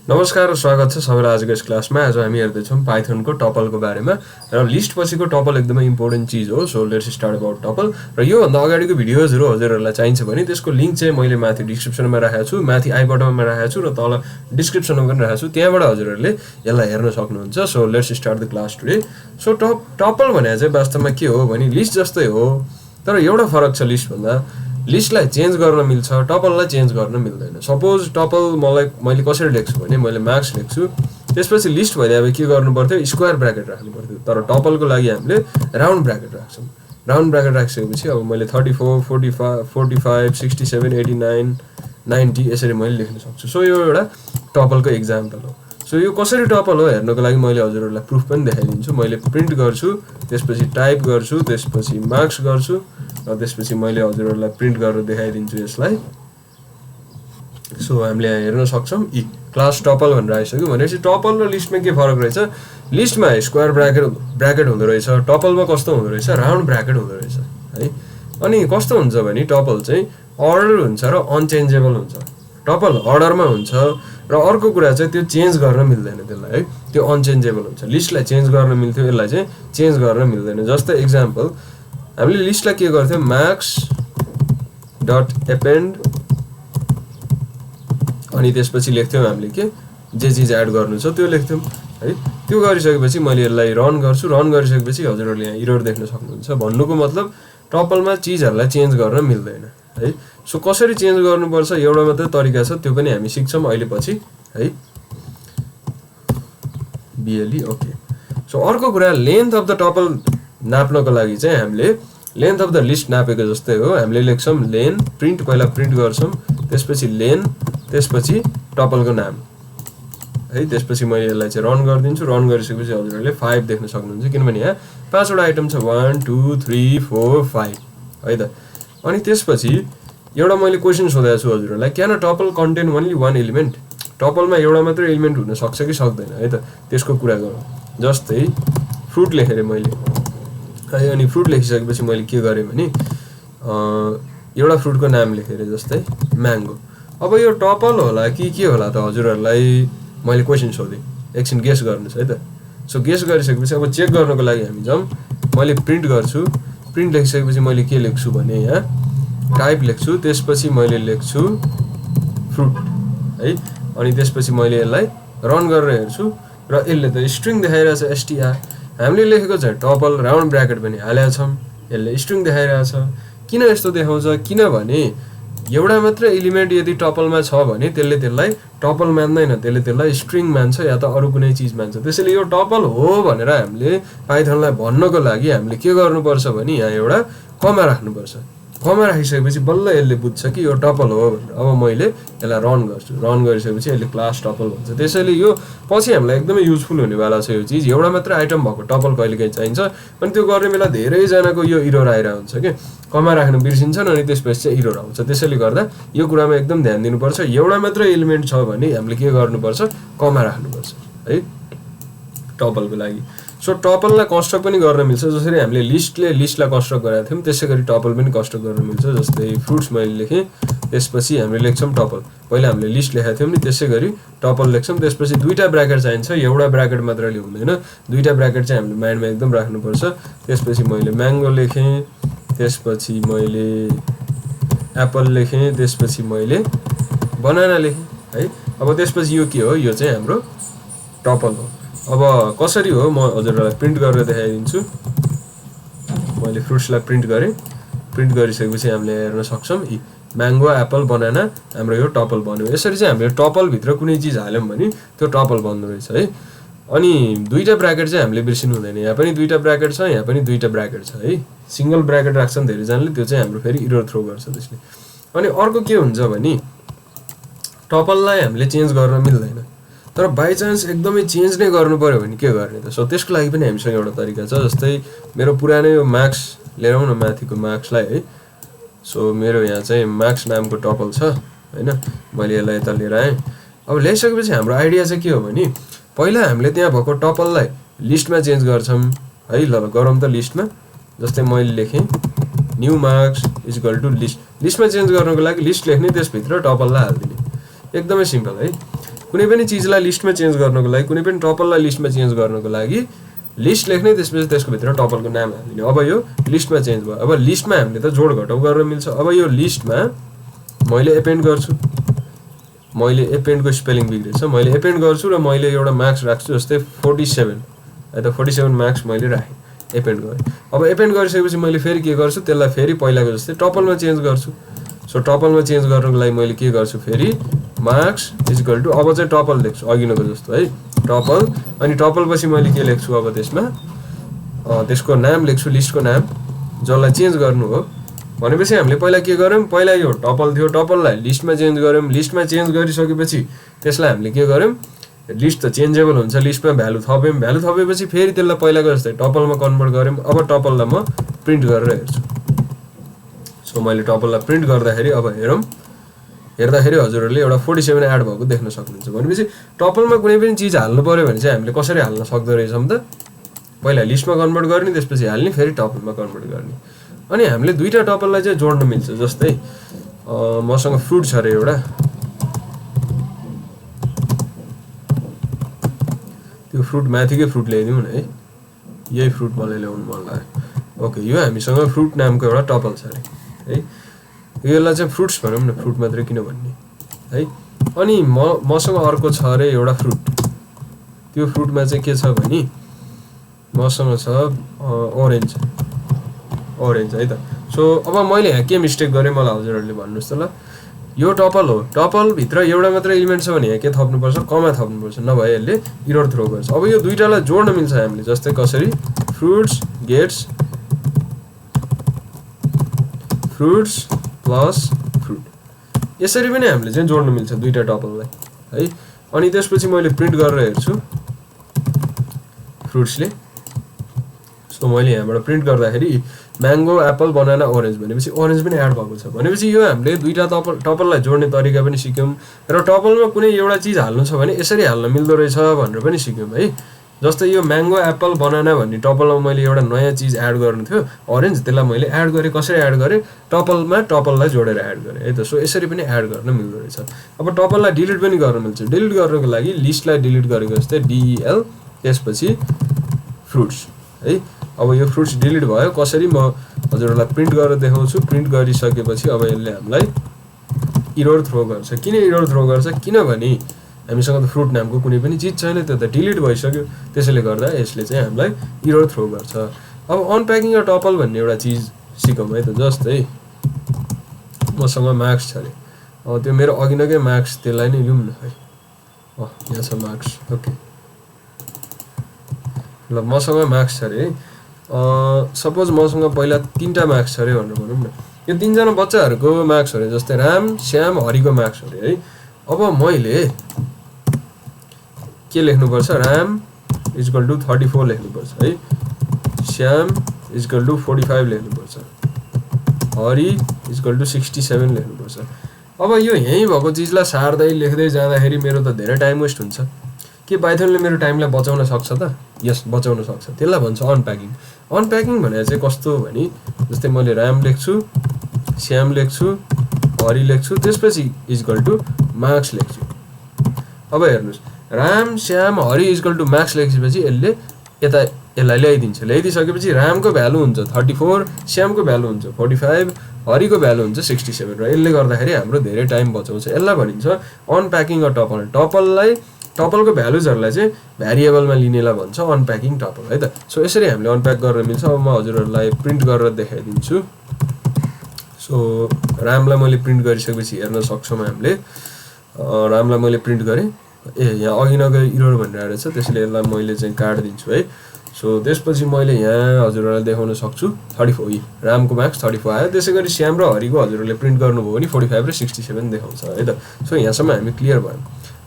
नमस्कार र स्वागत छ सबैलाई आजको यस क्लासमा। आज हामी हेर्दैछौँ पाइथनको टपलको बारेमा र लिस्ट पछिको टपल एकदमै इम्पोर्टेन्ट चिज हो। So let's start about tuple. र योभन्दा अगाडिको भिडियोजहरू हजुरहरूलाई चाहिन्छ भने त्यसको लिङ्क चाहिँ मैले माथि डिस्क्रिप्सनमा राखेको छु, माथि आई बटनमा राखेको छु र तल डिस्क्रिप्सनमा पनि राखेको छु, त्यहाँबाट हजुरहरूले यसलाई हेर्न सक्नुहुन्छ। So let's start the class today. So tuple भने चाहिँ वास्तवमा के हो भने लिस्ट जस्तै हो, तर एउटा फरक छ लिस्टभन्दा। लिस्टलाई चेन्ज गर्न मिल्छ, टपललाई चेन्ज गर्न मिल्दैन। सपोज टपल मैले कसरी लेख्छु भने मैले मार्क्स लेख्छु, त्यसपछि लिस्ट भइदिए अब के गर्नु पर्थ्यो, स्क्वायर ब्राकेट राख्नु पर्थ्यो। तर टपलको लागि हामीले राउन्ड ब्राकेट राख्छौँ। राउन्ड ब्राकेट राखिसकेपछि अब मैले 34, 45, 45, 67, 89, 90 यसरी मैले लेख्न सक्छु। सो यो एउटा टपलको इक्जाम्पल हो। सो यो कसरी टपल हो हेर्नको लागि मैले हजुरहरूलाई प्रुफ पनि देखाइदिन्छु। मैले प्रिन्ट गर्छु, त्यसपछि टाइप गर्छु, त्यसपछि मार्क्स गर्छु र त्यसपछि मैले हजुरहरूलाई प्रिन्ट गरेर देखाइदिन्छु यसलाई। सो हामीले यहाँ हेर्न सक्छौँ क्लास टपल भनेर आइसक्यो। भनेपछि टपल र लिस्टमा के फरक रहेछ? लिस्टमा स्क्वायर ब्राकेट हुँदो रहेछ, टपलमा कस्तो हुँदो रहेछ, राउन्ड ब्राकेट हुँदो रहेछ है। अनि कस्तो हुन्छ भने टपल चाहिँ अर्डर हुन्छ र अनचेन्जेबल हुन्छ। टपल अर्डरमा हुन्छ र अर्को कुरा चाहिँ त्यो चेन्ज गर्न मिल्दैन त्यसलाई है, त्यो अनचेन्जेबल हुन्छ। लिस्टलाई चेन्ज गर्न मिल्थ्यो, यसलाई चाहिँ चेन्ज गर्न मिल्दैन। जस्तै इक्जाम्पल हामीले लिस्टलाई के गर्थ्यौँ, मार्क्स डट एपेन्ड अनि त्यसपछि लेख्थ्यौँ हामीले के जे चिज एड गर्नु छ त्यो लेख्थ्यौँ है। त्यो गरिसकेपछि मैले यसलाई रन गर्छु। रन गरिसकेपछि हजुरहरूले यहाँ इरर देख्न सक्नुहुन्छ। भन्नुको मतलब टपलमा चिजहरूलाई चेन्ज गर्न मिल्दैन है। सो कसरी चेन्ज गर्नुपर्छ एउटा मात्रै तरिका छ, त्यो पनि हामी सिक्छौँ अहिले पछि है। बिएलई ओके। सो अर्को कुरा लेन्थ अफ द टपल नाप्नको लागि चाहिँ हामीले लेन्थ अफ द लिस्ट नापेको जस्तै हो। हामीले लेख्छौँ लेन, प्रिन्ट पहिला प्रिन्ट गर्छौँ, त्यसपछि लेन, त्यसपछि टपलको नाम है। त्यसपछि मैले यसलाई चाहिँ रन गरिदिन्छु। रन गरिसकेपछि हजुरहरूले 5 देख्न सक्नुहुन्छ, किनभने यहाँ 5वटा आइटम छ, 1 2 3 4 5 है त। अनि त्यसपछि एउटा मैले क्वेसन सोधेको छु हजुरहरूलाई, can a tuple contain only one element? टपलमा एउटा मात्रै एलिमेन्ट हुन सक्छ कि सक्दैन है त, त्यसको कुरा गरौँ। जस्तै फ्रुट लेखेँ अरे मैले है। अनि फ्रुट लेखिसकेपछि मैले के गरेँ भने एउटा फ्रुटको नाम लेखेँ अरे, जस्तै म्याङ्गो। अब यो टपल होला कि के होला त हजुरहरूलाई मैले क्वेसन सोधेँ, एकछिन गेस गर्नुहोस् है त। सो गेस गरिसकेपछि अब चेक गर्नको लागि हामी जाउँ। मैले प्रिन्ट गर्छु। प्रिन्ट लेखिसकेपछि मैले के लेख्छु भने यहाँ टाइप लेख्छु, त्यसपछि मैले लेख्छु फ्रुट है। अनि त्यसपछि मैले यसलाई रन गरेर हेर्छु र यसले त स्ट्रिङ देखाइरहेछ, एसटीआर। हामीले लेखेको चाहिँ टपल, राउन्ड ब्राकेट पनि हालेका छौँ, यसले स्ट्रिङ देखाइरहेछ। किन यस्तो देखाउँछ? किनभने एउटा मात्र एलिमेन्ट यदि टपलमा छ भने त्यसले त्यसलाई टपल मान्दैन, त्यसले त्यसलाई स्ट्रिङ मान्छ या त अरू कुनै चिज मान्छ। त्यसैले यो टपल हो भनेर हामीले पाइथनलाई भन्नको लागि हामीले के गर्नुपर्छ भने यहाँ एउटा कमा राख्नुपर्छ। कमा राखिसकेपछि बल्ल यसले बुझ्छ कि यो टपल हो भनेर। अब मैले यसलाई रन गर्छु। रन गरिसकेपछि यसले क्लास टपल भन्छ। त्यसैले यो पछि हामीलाई एकदमै युजफुल हुनेवाला छ यो चिज। एउटा मात्र आइटम भएको टपल कहिलेकाहीँ चाहिन्छ, अनि त्यो गर्ने बेला धेरैजनाको यो इरर आइरहेको हुन्छ कि कमा राख्नु बिर्सिन्छन् अनि त्यसपछि चाहिँ इरर आउँछ। त्यसैले गर्दा यो कुरामा एकदम ध्यान दिनुपर्छ। एउटा मात्र एलिमेन्ट छ भने हामीले के गर्नुपर्छ, कमा राख्नुपर्छ है टपलको लागि। सो टपललाई कन्स्ट्रक्ट पनि गर्न मिल्छ, जसरी हामीले लिस्टलाई कन्स्ट्रक्ट गरेका थियौँ त्यसै गरी टपल पनि कन्स्ट्रक्ट गर्न मिल्छ। जस्तै फ्रुट्स मैले लेखेँ, त्यसपछि हामीले लेख्छौँ टपल। पहिला हामीले लिस्ट लेखेका थियौँ नि, त्यसै गरी टपल लेख्छौँ। त्यसपछि दुईवटा ब्राकेट चाहिन्छ, एउटा ब्राकेट मात्रले हुँदैन, दुईवटा ब्राकेट चाहिँ हामीले माइन्डमा एकदम राख्नुपर्छ। त्यसपछि मैले म्याङ्गो लेखेँ, त्यसपछि मैले एप्पल लेखेँ, त्यसपछि मैले बनाना लेखेँ है। अब त्यसपछि यो के हो, यो चाहिँ हाम्रो टपल हो। अब कसरी हो म हजुरहरूलाई प्रिन्ट गरेर देखाइदिन्छु। मैले फ्रुट्सलाई प्रिन्ट गरेँ। प्रिन्ट गरिसकेपछि हामीले हेर्न सक्छौँ म्याङ्गो, एप्पल, बनाना हाम्रो यो टपल बन्यो। यसरी चाहिँ हामीले टपलभित्र कुनै चिज हाल्यौँ भने त्यो टपल बन्दो रहेछ है। अनि दुईवटा ब्राकेट चाहिँ हामीले बिर्सिनु हुँदैन। यहाँ पनि दुईवटा ब्राकेट छ, यहाँ पनि दुईवटा ब्राकेट छ है। सिङ्गल ब्राकेट राख्छन् धेरैजनाले, त्यो चाहिँ हाम्रो फेरि इरर थ्रो गर्छ त्यसले। अनि अर्को के हुन्छ भने टपललाई हामीले चेन्ज गर्न मिल्दैन, तर बाइचान्स एकदमै चेन्ज नै गर्नु पऱ्यो भने के गर्ने त? सो त्यसको लागि पनि हामीसँग एउटा तरिका छ। जस्तै मेरो पुरानै यो मार्क्स लिएर आउँ न, माथिको मार्क्सलाई है। सो मेरो यहाँ चाहिँ मार्क्स नामको टपल छ होइन, मैले यसलाई यता लिएर आएँ। अब ल्याइसकेपछि हाम्रो आइडिया चाहिँ के हो भने पहिला हामीले त्यहाँ भएको टपललाई लिस्टमा चेन्ज गर्छौँ है। ल गरौँ त लिस्टमा। जस्तै मैले लेखेँ new marks equal to list. लिस्टमा चेन्ज गर्नको लागि लिस्ट लेख्ने, त्यसभित्र टपललाई हालिदिने, एकदमै सिम्पल है। कुनै पनि चिजलाई लिस्टमा चेन्ज गर्नको लागि, कुनै पनि टपललाई लिस्टमा चेन्ज गर्नको लागि लिस्ट लेख्ने, त्यसपछि त्यसको भित्र टपलको नाम हाल्दिने। अब यो लिस्टमा चेन्ज भयो। अब लिस्टमा हामीले त जोड घटाउ गर्न मिल्छ। अब यो लिस्टमा मैले एपेन्ड गर्छु, मैले एपेन्डको स्पेलिङ बिग्रेछ, मैले एपेन्ड गर्छु र मैले एउटा मार्क्स राख्छु, जस्तै 47 है त 47 मार्क्स मैले राखेँ, एपेन्ड गरेँ। अब एपेन्ड गरिसकेपछि मैले फेरि के गर्छु, त्यसलाई फेरि पहिलाको जस्तै टपलमा चेन्ज गर्छु। सो टपलमा चेन्ज गर्नको लागि मैले के गर्छु, फेरि मार्क्स इक्वल टु, अब चाहिँ टपल लेख्छु अघिनको जस्तो है, टपल। अनि टपल पछि मैले के लेख्छु, अब त्यसमा त्यसको नाम लेख्छु, लिस्टको नाम, जसलाई चेन्ज गर्नु हो। भनेपछि हामीले पहिला के गर्यौँ, पहिला यो टपल थियो, टपललाई लिस्टमा चेन्ज गर्यौँ। लिस्टमा चेन्ज गरिसकेपछि त्यसलाई हामीले के गर्यौँ, लिस्ट त चेन्जेबल हुन्छ, लिस्टमा भ्यालु थप्यौँ, भ्यालु थपेपछि फेरि त्यसलाई पहिलाको जस्तै टपलमा कन्भर्ट गऱ्यौँ। अब टपललाई म प्रिन्ट गरेर हेर्छु। सो मैले टपललाई प्रिन्ट गर्दाखेरि अब हेर्दाखेरि हजुरहरूले एउटा 47 एड भएको देख्न सक्नुहुन्छ। भनेपछि टपलमा कुनै पनि चिज हाल्नु पऱ्यो भने चाहिँ हामीले कसरी हाल्न सक्दो रहेछौँ त, पहिला लिस्टमा कन्भर्ट गर्ने, त्यसपछि हाल्ने, फेरि टपलमा कन्भर्ट गर्ने। अनि हामीले दुईवटा टपललाई चाहिँ जोड्न मिल्छ। जस्तै मसँग फ्रुट छ अरे एउटा, त्यो फ्रुट माथिकै फ्रुट ल्याइदिउँ न है, यही फ्रुट मलाई ल्याउनु मन लाग्यो। ओके, यो हामीसँग फ्रुट नामको एउटा टपल छ अरे है, यसलाई चाहिँ फ्रुट्स भनौँ न, फ्रुट मात्रै किन भन्ने है। अनि मसँग अर्को छ अरे एउटा फ्रुट, त्यो फ्रुटमा चाहिँ के छ भने मसँग छ ओरेन्ज है त। सो अब मैले यहाँ के मिस्टेक गरेँ मलाई हजुरहरूले भन्नुहोस् त ल। यो टपल हो, टपलभित्र एउटा मात्रै एलिमेन्ट छ भने यहाँ के थप्नुपर्छ, कमा थप्नुपर्छ, नभए यसले इरर थ्रो गर्छ। अब यो दुईटालाई जोड्न मिल्छ हामीले, जस्तै कसरी, fruits gets fruits plus fruit, यसरी पनि हामीले चाहिँ जोड्न मिल्छ दुईटा टपललाई है। अनि त्यसपछि मैले प्रिन्ट गरेर हेर्छु फ्रुट्सले। सो मैले यहाँबाट प्रिन्ट गर्दाखेरि म्याङ्गो, एप्पल, बनाना, ओरेन्ज भनेपछि ओरेन्ज पनि एड भएको छ। भनेपछि यो हामीले दुईटा टपललाई जोड्ने तरिका पनि सिक्यौँ र टपलमा कुनै एउटा चिज हाल्नु छ भने यसरी हाल्न मिल्दो रहेछ भनेर पनि सिक्यौँ है। जस्तै यो म्याङ्गो, एप्पल, बनाना भन्ने टपलमा मैले एउटा नयाँ चिज एड गर्नु थियो, ओरेन्ज, त्यसलाई मैले एड गरेँ। कसरी एड गरेँ, टपलमा टपललाई जोडेर एड गरेँ है त। सो यसरी पनि एड गर्न मिल्दो रहेछ। अब टपललाई डिलिट पनि गर्न मिल्छ। डिलिट गर्नको लागि लिस्टलाई डिलिट गरेको जस्तै DEL, त्यसपछि फ्रुट्स है। अब यो फ्रुट्स डिलिट भयो। कसरी, म हजुरहरूलाई प्रिन्ट गरेर देखाउँछु। प्रिन्ट गरिसकेपछि अब यसले हामीलाई इरर थ्रो गर्छ। किन इरर थ्रो गर्छ, किनभने हामीसँग त फ्रुट नामको कुनै पनि चिज छैन, त्यो त डिलिट भइसक्यो। त्यसैले गर्दा यसले चाहिँ हामीलाई इरर थ्रो गर्छ। अब अनप्याकिङ अ टपल भन्ने एउटा चिज सिकौँ है त। जस्तै मसँग मार्क्स छ अरे, त्यो मेरो अघि नकै मार्क्स, त्यसलाई नै लिउँ न है। यहाँ छ मार्क्स। ओके ल, मसँग मार्क्स छ अरे, सपोज मसँग पहिला 3टा मार्क्स छ अरे भनेर भनौँ न। यो 3जना बच्चाहरूको मार्क्स अरे, जस्तै राम, श्याम, हरिको मार्क्स अरे है। अब मैले के लेख्नुपर्छ, राम इक्वल टु 34 लेख्नुपर्छ है, श्याम इक्वल टु 45 लेख्नुपर्छ, हरि इक्वल टु 67 लेख्नुपर्छ। अब यो यहीँ भएको चिजलाई सार्दै लेख्दै जाँदाखेरि मेरो त धेरै टाइम वेस्ट हुन्छ। के पाइथनले मेरो टाइमलाई बचाउन सक्छ त? यस, बचाउन सक्छ। त्यसलाई भन्छ अनप्याकिङ। अनप्याकिङ भनेर चाहिँ कस्तो भने, जस्तै मैले राम लेख्छु, श्याम लेख्छु, हरि लेख्छु, त्यसपछि इक्वल टु मार्क्स लेख्छु। अब हेर्नुहोस्, Ram, Shyam, Hari equal to marks लेखेपछि यसलाई ल्याइदिन्छ। ल्याइदिइसकेपछि रामको भ्यालु हुन्छ 34, श्यामको भ्यालु हुन्छ 45, हरिको भ्यालु हुन्छ 67 र यसले गर्दाखेरि हाम्रो धेरै टाइम बचाउँछ। यसलाई भनिन्छ अनप्याकिङ अ टपल। टपलको भ्यालुजहरूलाई चाहिँ भ्यारिएबलमा लिनेलाई भन्छ अनप्याकिङ टपल है त। सो यसरी हामीले अनप्याक गर्न मिल्छ। अब म हजुरहरूलाई प्रिन्ट गरेर देखाइदिन्छु। सो रामलाई मैले प्रिन्ट गरिसकेपछि हेर्न सक्छौँ हामीले। रामलाई मैले प्रिन्ट गरेँ, यहाँ अघि नगए इरर भनेर आएर छ, त्यसैले यसलाई मैले चाहिँ काटिदिन्छु है। सो त्यसपछि मैले यहाँ हजुरहरूलाई देखाउन सक्छु 34, रामको मार्क्स 34 आयो। त्यसै गरी श्याम र हरिको हजुरहरूले प्रिन्ट गर्नुभयो भने 45 र 67 देखाउँछ है त। सो यहाँसम्म हामी क्लियर भयो।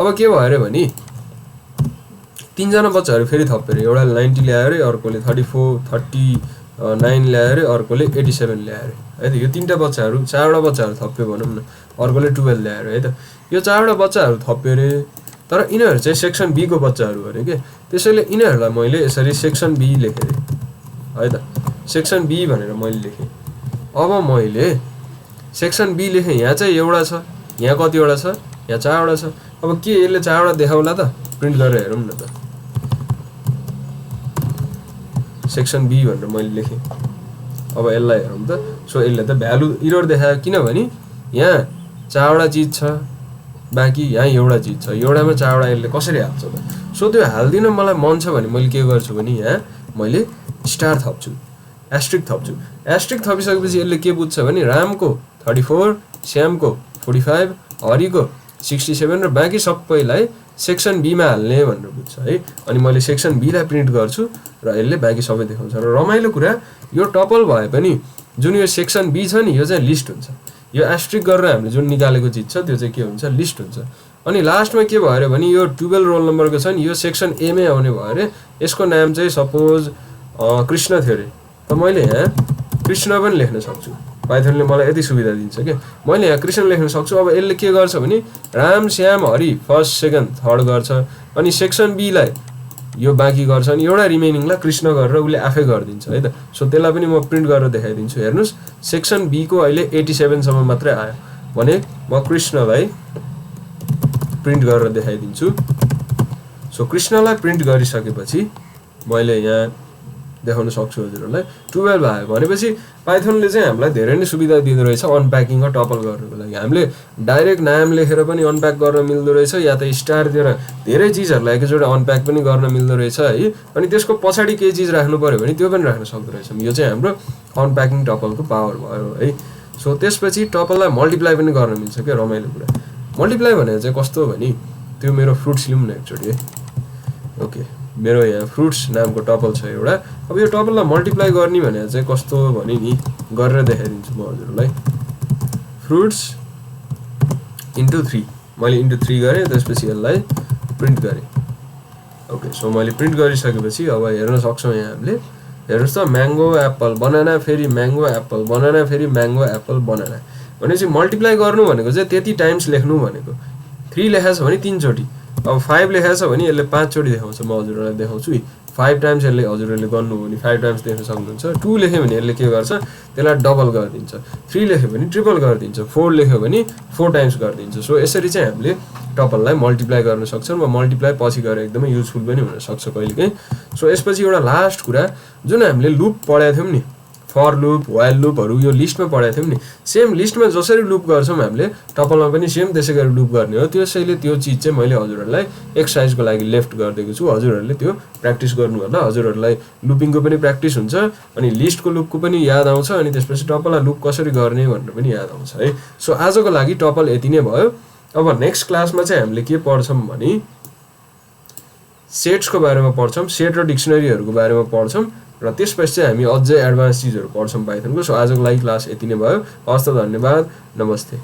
अब के भयो अरे भने 3जना बच्चाहरू फेरि थप्यो अरे। एउटाले 90 ल्यायो अरे, अर्कोले 39 ल्यायो अरे, अर्कोले 87 ल्यायो अरे है त। यो 3टा बच्चाहरू, 4वटा बच्चाहरू थप्यो भनौँ न, अर्कोले 12 ल्यायो अरे है त। यो 4वटा बच्चाहरू थप्यो अरे, तर यिनीहरू चाहिँ सेक्सन बी को बच्चाहरू अरे के। त्यसैले यिनीहरूलाई मैले यसरी सेक्सन बी लेखेँ है त। सेक्सन बी भनेर मैले लेखेँ। अब मैले सेक्सन बी लेखेँ, यहाँ चाहिँ एउटा छ, यहाँ कतिवटा छ, यहाँ 4वटा छ। अब के यसले 4वटा देखाउला त प्रिन्ट गरेर हेरौँ न त सेक्सन बी भनेर मैले लेखेँ अब यसलाई हेरौँ त सो यसले त भ्यालु इरर देखायो किनभने यहाँ 4वटा चिज छ बाँकी यहाँ एउटा चिज छ एउटामा 4वटा यसले कसरी हाल्छ त सो त्यो हाल्दिन मलाई मन छ भने मैले के गर्छु भने यहाँ मैले स्टार थप्छु एस्ट्रिक थप्छु एस्ट्रिक थपिसकेपछि यसले के बुझ्छ भने रामको 34 श्यामको 45 हरिको 67 र बाँकी सबैलाई सेक्सन बीमा हाल्ने भनेर बुझ्छ है अनि मैले सेक्सन बीलाई प्रिन्ट गर्छु र यसले बाँकी सबै देखाउँछ र रमाइलो कुरा यो टपल भए पनि जुन यो सेक्सन बी छ नि यो चाहिँ लिस्ट हुन्छ यो एस्ट्रिक गरेर हामीले जुन निकालेको चिज छ त्यो चाहिँ के हुन्छ लिस्ट हुन्छ अनि लास्टमा के भयो भने यो टुबल रोल नम्बरको छ नि यो सेक्सन एमै आउने भयो अरे यसको नाम चाहिँ सपोज कृष्ण थियो अरे त मैले यहाँ कृष्ण पनि लेख्न सक्छु पाइथनले मलाई यति सुविधा दिन्छ के मैले यहाँ कृष्ण लेख्न सक्छु अब यसले के गर्छ भने Ram Shyam Hari first second third गर्छ अनि सेक्सन बीलाई यो बाँकी गर्छ अनि एउटा रिमेनिङलाई कृष्ण गरेर उसले आफै गरिदिन्छ है त सो त्यसलाई पनि म प्रिन्ट गरेर देखाइदिन्छु हेर्नुहोस् सेक्सन बीको अहिले 87 सम्म मात्रै आयो भने म कृष्णलाई प्रिन्ट गरेर देखाइदिन्छु सो कृष्णलाई प्रिन्ट गरिसकेपछि मैले यहाँ देखाउन सक्छु हजुरहरूलाई 12 आयो भनेपछि पाइथनले चाहिँ हामीलाई धेरै नै सुविधा दिँदो रहेछ अनप्याकिङ र टपल गर्नको लागि हामीले डाइरेक्ट नाम लेखेर पनि अनप्याक गर्न मिल्दो रहेछ या त स्टार दिएर धेरै चिजहरूलाई एकैचोटि अनप्याक पनि गर्न मिल्दो रहेछ है अनि त्यसको पछाडि केही चिज राख्नु पर्यो भने त्यो पनि राख्न सक्दो रहेछौँ यो चाहिँ हाम्रो अनप्याकिङ टपलको पावर भयो है सो त्यसपछि टपललाई मल्टिप्लाई पनि गर्न मिल्छ क्या रमाइलो कुरा मल्टिप्लाई भनेर चाहिँ कस्तो भने त्यो मेरो फ्रुट्स लिउँ न एकचोटि है ओके मेरो यहाँ फ्रुट्स नामको टपल छ एउटा अब यो टपललाई मल्टिप्लाई गर्ने भनेर चाहिँ कस्तो भने नि गरेर देखाइदिन्छु म हजुरहरूलाई फ्रुट्स इन्टु 3 मैले इन्टु 3 गरेँ त्यसपछि यसलाई प्रिन्ट गरेँ ओके सो मैले प्रिन्ट गरिसकेपछि अब हेर्न सक्छौँ यहाँ हामीले हेर्नुहोस् त म्याङ्गो एप्पल बनाना फेरि म्याङ्गो एप्पल बनाना फेरि म्याङ्गो एप्पल बनाना भनेपछि मल्टिप्लाई गर्नु भनेको चाहिँ त्यति टाइम्स लेख्नु भनेको 3 लेखाएको छ भने 3 चोटि अब 5 लेखाएको छ भने यसले 5 चोटि देखाउँछ म हजुरहरूलाई देखाउँछु 5 टाइम्स यसले हजुरहरूले गर्नु हो भने 5 टाइम्स देख्न सक्नुहुन्छ 2 लेख्यो भने यसले के गर्छ त्यसलाई डबल गरिदिन्छ 3 लेख्यो भने ट्रिपल गरिदिन्छ 4 लेख्यो भने 4 टाइम्स गरिदिन्छ सो यसरी चाहिँ हामीले टपललाई मल्टिप्लाई गर्न सक्छौँ र मल्टिप्लाई पछि गएर एकदमै युजफुल पनि हुन सक्छ कहिलेकाहीँ सो यसपछि एउटा लास्ट कुरा जुन हामीले लुप पढाएको थियौँ नि फर लुप वाइल लुपहरू यो लिस्टमा पढाएको थियौँ नि सेम लिस्टमा जसरी लुप गर्छौँ हामीले टपलमा पनि सेम त्यसै गरी लुप गर्ने हो त्यसैले त्यो चिज चाहिँ मैले हजुरहरूलाई एक्सर्साइजको लागि लेफ्ट गरिदिएको छु हजुरहरूले त्यो प्र्याक्टिस गर्नु होला हजुरहरूलाई लुपिङको पनि प्र्याक्टिस हुन्छ अनि लिस्टको लुपको पनि याद आउँछ अनि त्यसपछि टपललाई लुप कसरी गर्ने भनेर पनि याद आउँछ है सो आजको लागि टपल यति नै भयो अब नेक्स्ट क्लासमा चाहिँ हामीले के पढ्छौँ भने सेट्सको बारेमा पढ्छौँ सेट र डिक्सनरीहरूको बारेमा पढ्छौँ र त्यसपछि चाहिँ हामी अझै एडभान्स चिजहरू पढ्छौँ पाइथनको सो आजको लागि क्लास यति नै भयो हस् त धन्यवाद नमस्ते